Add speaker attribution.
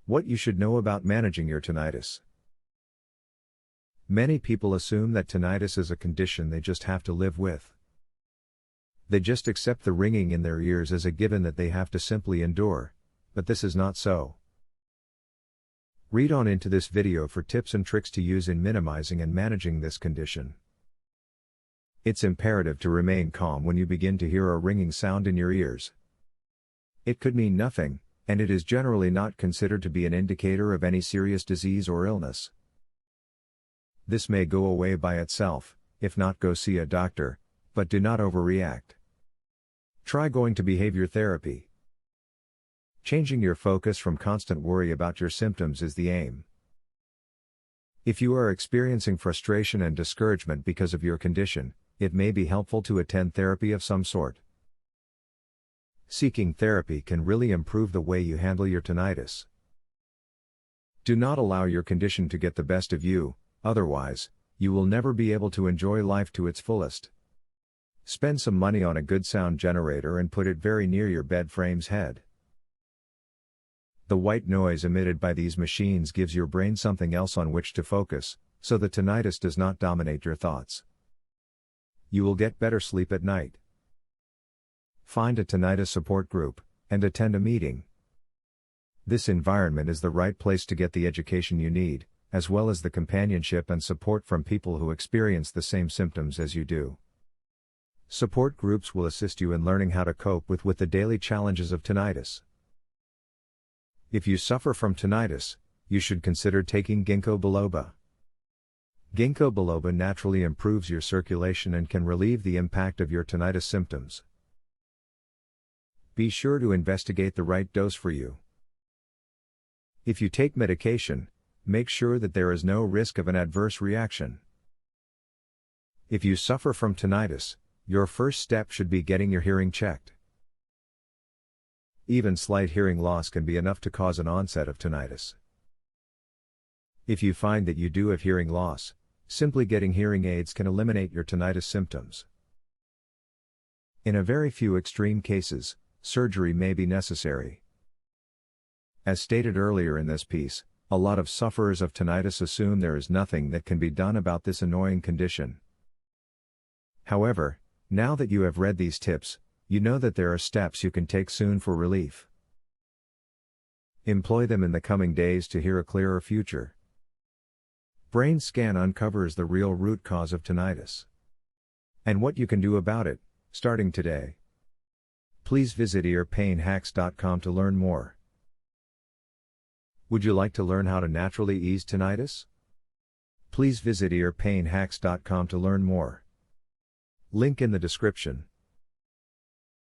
Speaker 1: What you should know about managing your tinnitus. Many people assume that tinnitus is a condition they just have to live with. They just accept the ringing in their ears as a given that they have to simply endure, but this is not so. Read on into this video for tips and tricks to use in minimizing and managing this condition. It's imperative to remain calm when you begin to hear a ringing sound in your ears. It could mean nothing, and it is generally not considered to be an indicator of any serious disease or illness. This may go away by itself, if not go see a doctor, but do not overreact. Try going to behavior therapy. Changing your focus from constant worry about your symptoms is the aim. If you are experiencing frustration and discouragement because of your condition, it may be helpful to attend therapy of some sort. Seeking therapy can really improve the way you handle your tinnitus. Do not allow your condition to get the best of you, otherwise, you will never be able to enjoy life to its fullest. Spend some money on a good sound generator and put it very near your bed frame's head. The white noise emitted by these machines gives your brain something else on which to focus, so the tinnitus does not dominate your thoughts. You will get better sleep at night. Find a tinnitus support group, and attend a meeting. This environment is the right place to get the education you need, as well as the companionship and support from people who experience the same symptoms as you do. Support groups will assist you in learning how to cope with the daily challenges of tinnitus. If you suffer from tinnitus, you should consider taking ginkgo biloba. Ginkgo biloba naturally improves your circulation and can relieve the impact of your tinnitus symptoms. Be sure to investigate the right dose for you. If you take medication, make sure that there is no risk of an adverse reaction. If you suffer from tinnitus, your first step should be getting your hearing checked. Even slight hearing loss can be enough to cause an onset of tinnitus. If you find that you do have hearing loss, simply getting hearing aids can eliminate your tinnitus symptoms. In a very few extreme cases, surgery may be necessary. As stated earlier in this piece, a lot of sufferers of tinnitus assume there is nothing that can be done about this annoying condition. However, now that you have read these tips, you know that there are steps you can take soon for relief. Employ them in the coming days to hear a clearer future. Brain scan uncovers the real root cause of tinnitus and what you can do about it, starting today. Please visit earpainhacks.com to learn more. Would you like to learn how to naturally ease tinnitus? Please visit earpainhacks.com to learn more. Link in the description.